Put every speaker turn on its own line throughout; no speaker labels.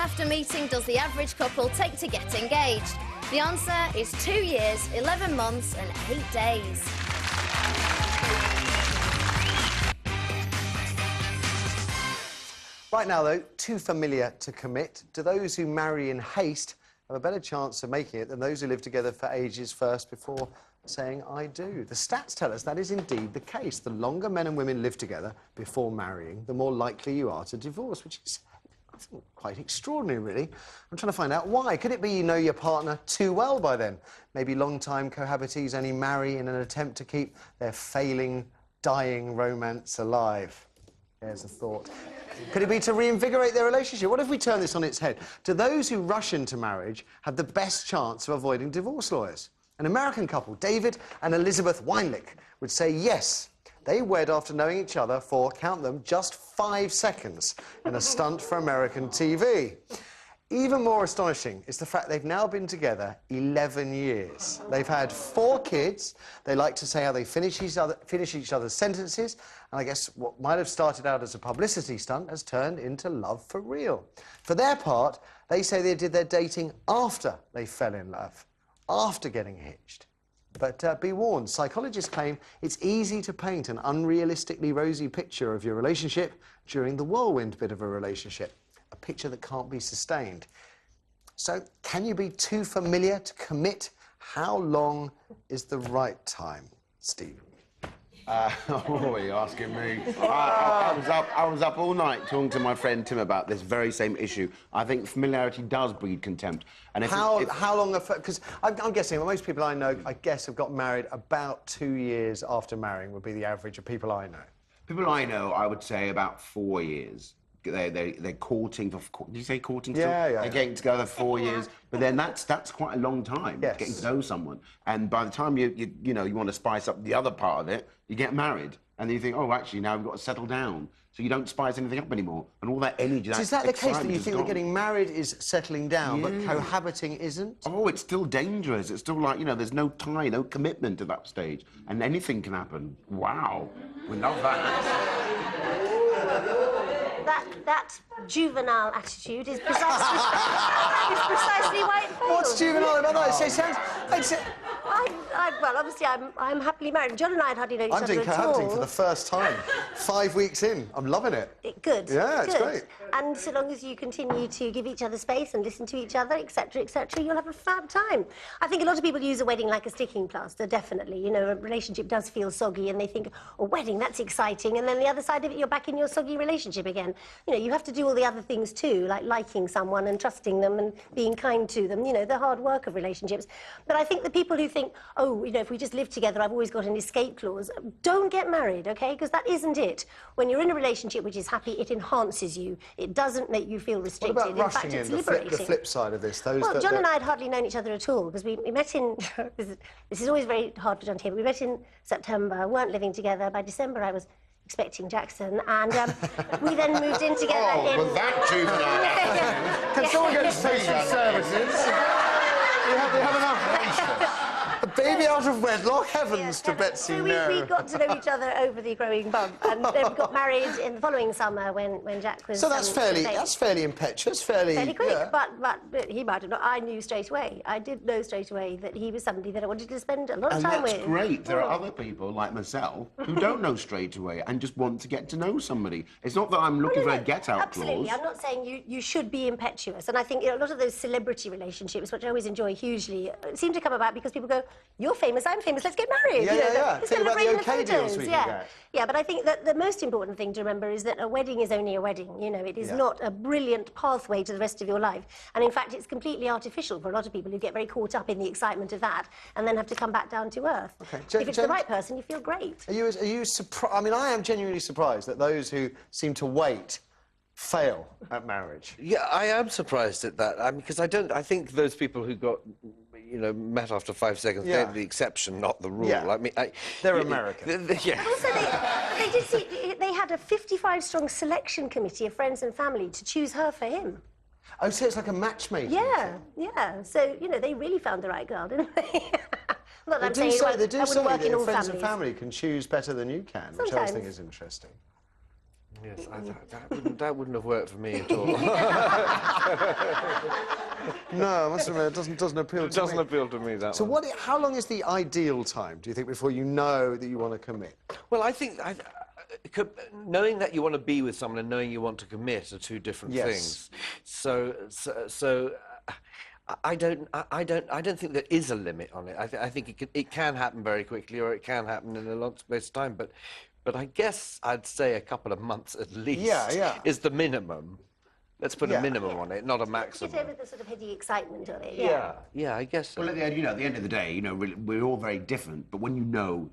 after meeting does the average couple take to get engaged? The answer is 2 years, 11 months and 8 days.
Right now, though, too familiar to commit. Do those who marry in haste have a better chance of making it than those who live together for ages first before saying I do? The stats tell us that is indeed the case. The longer men and women live together before marrying, the more likely you are to divorce, which is, I think, quite extraordinary, really. I'm trying to find out why. Could it be you know your partner too well by then? Maybe long-time cohabitees only marry in an attempt to keep their failing, dying romance alive. There's a thought. Could it be to reinvigorate their relationship? What if we turn this on its head? Do those who rush into marriage have the best chance of avoiding divorce lawyers? An American couple, David and Elizabeth Weinlich, would say yes. They wed after knowing each other for, count them, just 5 seconds in a stunt for American TV. Even more astonishing is the fact they've now been together 11 years. They've had 4 kids. They like to say how they finish each other's sentences. And I guess what might have started out as a publicity stunt has turned into love for real. For their part, they say they did their dating after they fell in love, after getting hitched. But be warned, psychologists claim it's easy to paint an unrealistically rosy picture of your relationship during the whirlwind bit of a relationship. A picture that can't be sustained. So, can you be too familiar to commit? How long is the right time, Steve?
Oh, you're asking me. I was up all night talking to my friend Tim about this very same issue. I think familiarity does breed contempt. And
how long? Because I'm guessing most people I know, I guess, have got married about 2 years after marrying would be the average of people I know.
People I know, I would say about 4 years. They're courting for. Did you say courting?
Yeah, yeah.
They're getting together 4 years, but then that's quite a long time.
Yes.
Getting to know someone, and by the time you want to spice up the other part of it, you get married, and then you think, oh, actually now we've got to settle down, so you don't spice anything up anymore, and all that energy.
So is that the case that you think that getting married is settling down, but cohabiting isn't?
Oh, it's still dangerous. It's still like there's no tie, no commitment at that stage, and anything can happen. Wow, we love that.
That juvenile attitude is precisely why it failed.
What's juvenile about that? It sounds...
Well, obviously, I'm happily married. John and I had hardly known each other at all.
I'm doing cohabiting for the first time. 5 weeks in. I'm loving it.
Good.
Yeah, it's great.
And so long as you continue to give each other space and listen to each other, etc., you'll have a fab time. I think a lot of people use a wedding like a sticking plaster, definitely. A relationship does feel soggy and they think, a wedding, that's exciting. And then the other side of it, you're back in your soggy relationship again. You have to do all the other things too, like liking someone and trusting them and being kind to them, the hard work of relationships. But I think the people who think, oh, if we just live together, I've always got an escape clause, don't get married, OK? Because that isn't it. When you're in a relationship which is happy, it enhances you. It doesn't make you feel restricted.
What about
in
rushing
fact, it's
in,
liberating.
the flip side of this?
Well, John and I had hardly known each other at all, because we met in... this is always very hard for John to hear, but we met in September, weren't living together. By December, I was expecting Jackson, and we then moved in together
was that juvenile?
Can someone get social services? We have enough. A baby out of wedlock, heavens to Betsy,
so we got to know each other over the growing bump, and then we got married in the following summer when Jack was...
So that's fairly impetuous, fairly
quick,
yeah.
but he might have not. I knew straight away. I did know straight away that he was somebody that I wanted to spend a lot of time with.
And that's great. There are other people like myself who don't know straight away and just want to get to know somebody. It's not that I'm looking for a get-out clause.
Absolutely. I'm not saying you should be impetuous, and I think a lot of those celebrity relationships, which I always enjoy hugely, seem to come about because people go, you're famous, I'm famous, let's get married.
Yeah. Think about the OK deals we can get.
Yeah, but I think that the most important thing to remember is that a wedding is only a wedding. It is not a brilliant pathway to the rest of your life. And in fact, it's completely artificial for a lot of people who get very caught up in the excitement of that and then have to come back down to earth.
Okay.
If it's the right person, you feel great.
Are you surprised? I mean, I am genuinely surprised that those who seem to wait fail at marriage.
Yeah, I am surprised at that. Because I think those people who got met after 5 seconds, they're the exception, not the rule.
Yeah.
I mean,
they're American.
Yeah. Also, they did see, they had a 55-strong selection committee of friends and family to choose her for him.
Oh, so it's like a matchmaking thing.
Yeah. So, they really found the right girl, didn't they? Not that
They do say that
friends and
family can choose better than you can, which I always think is interesting.
Yes, that wouldn't have worked for me at all.
No, I must admit, it doesn't appeal to me.
It doesn't appeal to me, that
So
one.
how long is the ideal time, do you think, before you know that you want to commit?
Well, I think knowing that you want to be with someone and knowing you want to commit are two different things. So I don't think there is a limit on it. I think it can happen very quickly, or it can happen in a long space of time. But I guess I'd say a couple of months at least is the minimum. Let's put a minimum on it, not a maximum.
Get over the sort of heady excitement of it.
Yeah, I guess so.
Well, at the end of the day, we're all very different. But when you know,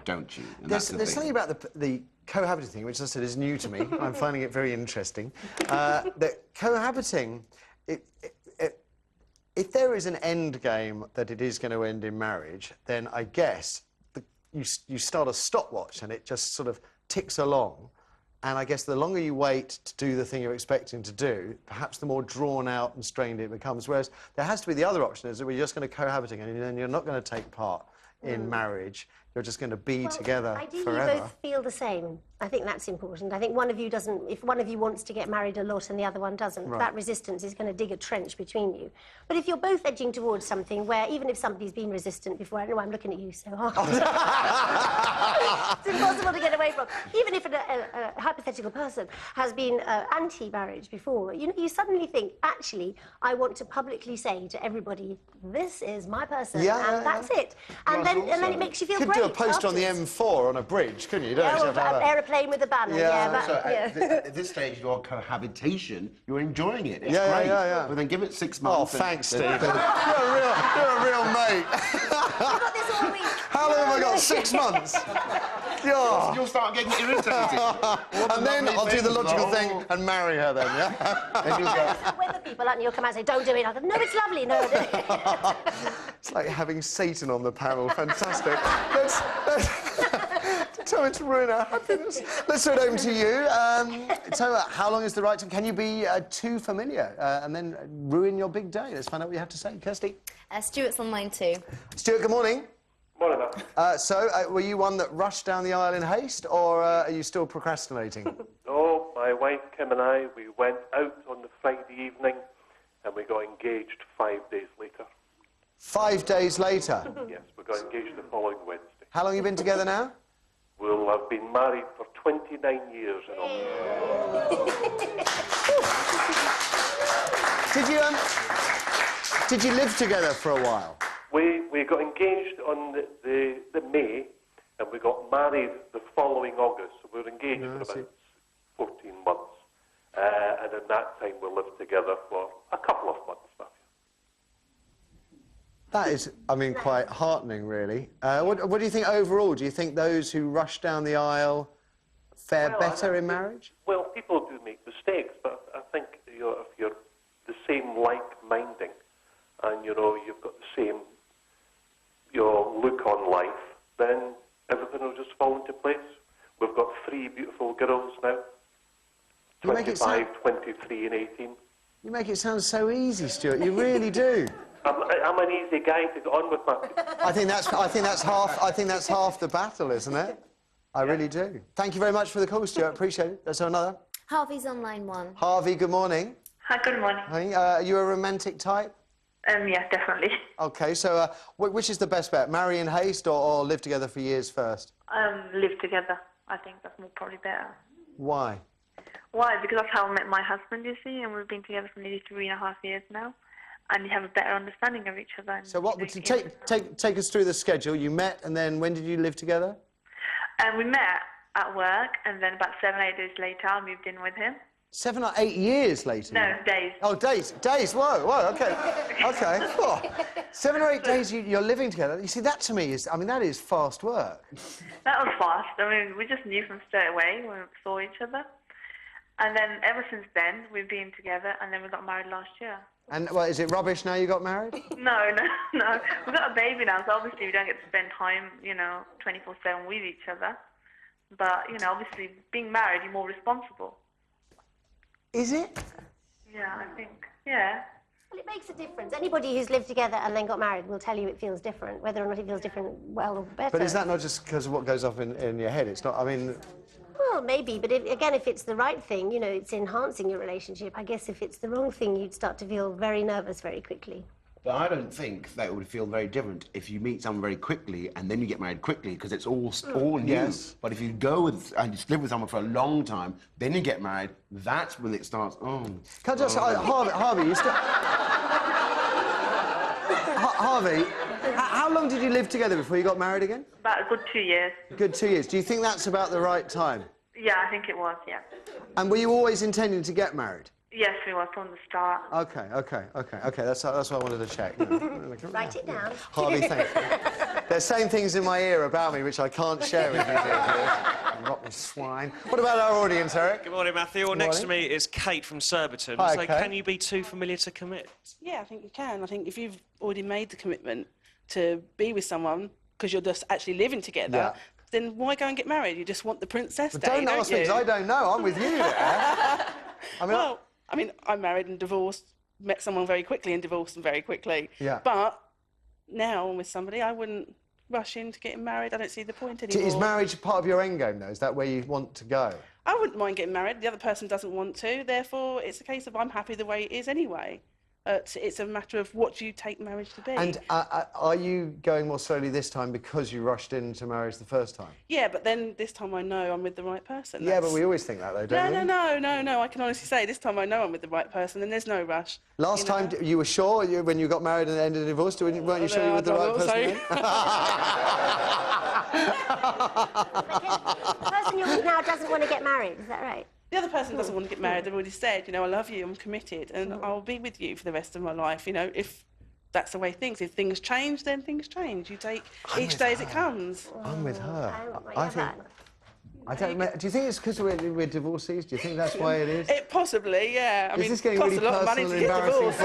don't you? And
There's something about the cohabiting thing, which I said is new to me. I'm finding it very interesting. That cohabiting, if there is an end game that it is going to end in marriage, then I guess you start a stopwatch and it just sort of ticks along. And I guess the longer you wait to do the thing you're expecting to do, perhaps the more drawn out and strained it becomes. Whereas there has to be the other option, is that we're just going to cohabiting and then you're not going to take part in marriage. You're just going to be together forever.
You both feel the same. I think that's important. I think one of you doesn't, if one of you wants to get married a lot and the other one doesn't, that resistance is going to dig a trench between you. But if you're both edging towards something where, even if somebody's been resistant before, I know I'm looking at you so hard. It's impossible to get away from. Even if a hypothetical person has been anti-marriage before, you suddenly think, actually, I want to publicly say to everybody, this is my person, and that's it. And then it makes you feel great.
You could do a post on the M4 on a bridge, couldn't you? You don't have to have
aeroplane with a banner,
At this stage of your cohabitation, you're enjoying it. It's great. But then give it 6 months.
Oh, thanks, Steve. You're a real mate.
I've got this all week.
How long have I got? 6 months? God.
You'll start getting irritated.
And then I'll do the logical thing and marry her then, yeah?
Then you'll go,
Weather people, aren't you? You'll come out and say, don't do it. I'll go, no, it's lovely. No,
It's like having Satan on the panel. Fantastic. Tell me to ruin our happiness. Let's throw it over to you. So, how long is the right time? Can you be too familiar and then ruin your big day? Let's find out what you have to say. Kirsty?
Stuart's on line too.
Stuart, good morning.
Morning.
Were you one that rushed down the aisle in haste, or are you still procrastinating?
No, my wife Kim and I, we went out on the Friday evening and we got engaged 5 days later.
5 days later?
Yes, we got engaged the following Wednesday.
How long have you been together now?
We'll have been married for 29 years in
Did you live together for a while?
We got engaged on the May and we got married the following August. So we were engaged for about 14 months. And in that time we lived together for a couple of months.
That is, I mean, quite heartening, really. What do you think overall? Do you think those who rush down the aisle fare better in marriage?
Well, people do make mistakes, but I think if you're the same like-minding and, you've got the same look on life, then everything will just fall into place. We've got 3 beautiful girls now, 25, 23 and 18.
You make it sound so easy, Stuart. You really do.
I'm an easy guy to get on with, Matthew.
I think that's half the battle, isn't it? I really do. Thank you very much for the call, Stuart. Appreciate it. Let's have another.
Harvey's on line 1.
Harvey, good morning.
Hi, good morning.
Honey, are you a romantic type?
Yeah, definitely.
Okay, so which is the best bet? Marry in haste or live together for years first?
Live together. I think that's probably better.
Why?
Why? Because that's how I met my husband, you see, and we've been together for nearly 3.5 years now. And you have a better understanding of each other.
So what would you take us through the schedule? You met, and then when did you live together?
We met at work, and then about 7 or 8 days later, I moved in with him.
7 or 8 years later?
No, days.
Oh, days. Whoa, okay. Okay. Oh. 7 or 8 days you're living together. You see, that to me is, that is fast work.
That was fast. We just knew from straight away when we saw each other. And then ever since then, we've been together, and then we got married last year.
And, is it rubbish now you got married?
No. We've got a baby now, so obviously we don't get to spend time, 24/7 with each other. But, obviously, being married, you're more responsible.
Is it?
Yeah, I think, yeah.
Well, it makes a difference. Anybody who's lived together and then got married will tell you it feels different, whether or not it feels different, well or better.
But is that not just because of what goes off in your head? It's not,
Well, maybe, but again, if it's the right thing, you know, it's enhancing your relationship. I guess if it's the wrong thing, you'd start to feel very nervous very quickly.
But I don't think that it would feel very different if you meet someone very quickly and then you get married quickly, because it's all new.
Yes.
But if you go with and you live with someone for a long time, then you get married, that's when it starts.
Can I just Harvey, you still... Harvey, how long did you live together before you got married again?
About a good 2 years.
Good 2 years. Do you think that's about the right time?
Yeah, I think it was, yeah.
And were you always intending to get married?
Yes, we were from the start.
Okay. That's what I wanted to check.
Write it down.
Harvey, thank you. They're saying things in my ear about me which I can't share with you, dear. Rotten swine. What about our audience, Eric?
Good morning, Matthew. Well, next to me is Kate from Surbiton.
Hi,
So,
Kate.
can you be too familiar to commit?
Yeah, I think you can. I think if you've already made the commitment to be with someone because you're just actually living together, then why go and get married? You just want the princess day,
Don't ask me, 'cause I don't know. I'm with you there.
I mean, I'm married and divorced, met someone very quickly and divorced them very quickly.
Yeah.
But now I'm with somebody, I wouldn't rush into getting married. I don't see the point anymore.
Is marriage part of your end game, though? Is that where you want to go?
I wouldn't mind getting married. The other person doesn't want to. Therefore, it's a case of I'm happy the way it is anyway. It's a matter of what you take marriage to be.
And are you going more slowly this time because you rushed into marriage the first time?
Yeah, but then this time I know I'm with the right person.
Yeah, but we always think that, though, don't we?
No. I can honestly say this time I know I'm with the right person and there's no rush.
Last time, you were sure when you got married and ended in divorce? Weren't you sure you were with the right person?
The person you're with now doesn't want to get married, is that right?
The other person doesn't want to get married. They've already said, you know, I love you, I'm committed, and I'll be with you for the rest of my life. You know, if that's the way things. If things change, then things change. You take each day as it comes.
I'm with her.
I think.
I don't. Do you think it's because we're divorcees? Do you think that's why it is?
It possibly, yeah. I mean,
this getting
it costs
really
a lot of money
personal
to
and
get divorced.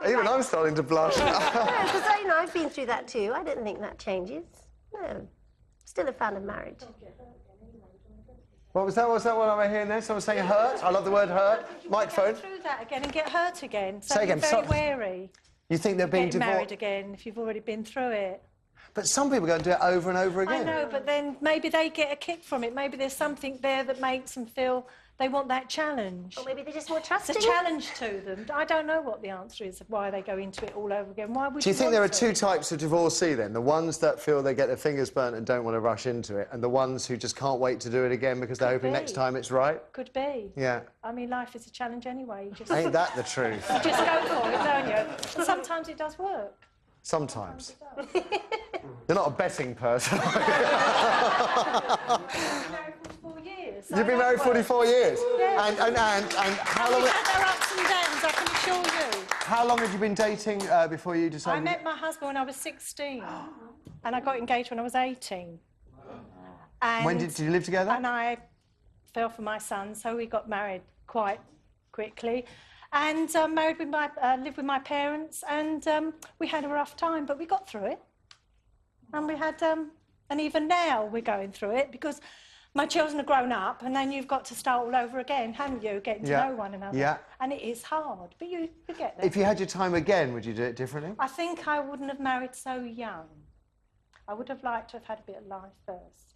So.
Even I'm starting to blush.
No, because I've been through that too. I don't think that changes. No, still a fan of marriage.
What was that? What was that one I'm hearing there? Someone saying hurt? I love the word hurt. Microphone.
Go through that again and get hurt again. So
Say again,
you're very wary.
You think they're being
Getting married
divorced?
again if you've already been through it.
But some people go and do it over and over again.
I know, but then maybe they get a kick from it. Maybe there's something there that makes them feel they want that challenge.
Or maybe they're just more trusting.
It's a challenge to them. I don't know what the answer is of why they go into it all over again. Why would
Do you think there are
want to?
two types of divorcee then? The ones that feel they get their fingers burnt and don't want to rush into it, and the ones who just can't wait to do it again because they're hoping next time it's right?
Could be.
Yeah.
I mean, life is a challenge anyway. You just,
Ain't that the truth?
you just go for it, don't you? And sometimes it does work.
Sometimes. You're not a betting person. You've been married 44 years?
Yeah.
And how long...
We've had our ups and downs, I can assure you.
How long had you been dating before you decided...
I met my husband when I was 16 and I got engaged when I was 18. And
When did you live together?
And I fell for my son, so we got married quite quickly. And lived with my parents, and we had a rough time, but we got through it. And we had, and even now we're going through it because my children are grown up, and then you've got to start all over again, haven't you? Getting to know one another.
Yeah.
And it is hard, but you get there.
If you had your time again, would you do it differently?
I think I wouldn't have married so young. I would have liked to have had a bit of life first.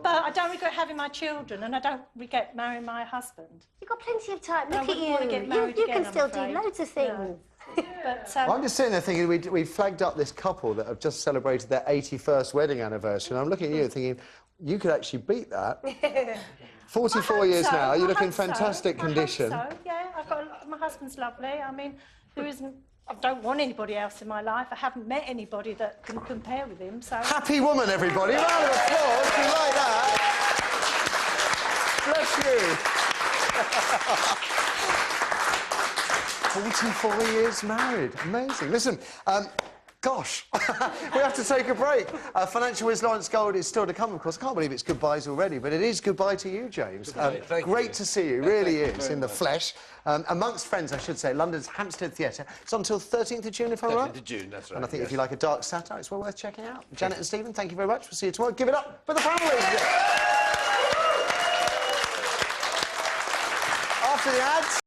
But I don't regret having my children, and I don't regret marrying my husband.
You've got plenty of time.
I
Look at
wouldn't want to get
you.
married
You
again,
can still
I'm
do
afraid.
loads of things.
But
Well, I'm just sitting there thinking we flagged up this couple that have just celebrated their 81st wedding anniversary, and I'm looking at you thinking, you could actually beat that. 44 years now, you're looking in fantastic condition.
I hope so, yeah. My husband's lovely. I mean, I don't want anybody else in my life. I haven't met anybody that can compare with him, so...
Happy woman, everybody. Round of applause. You like that? Bless you. 44 years married. Amazing. Listen, gosh, we have to take a break. Financial Whiz Lawrence Gold is still to come, of course. I can't believe it's goodbyes already, but it is goodbye to you, James. Great to see you, really is, in the flesh. Amongst friends, I should say, London's Hampstead Theatre. It's on until 13th of June, if I'm right.
13th of June, that's right.
And I think if you like a dark satire, it's well worth checking out. Janet and Stephen, thank you very much. We'll see you tomorrow. Give it up for the families. After the ads...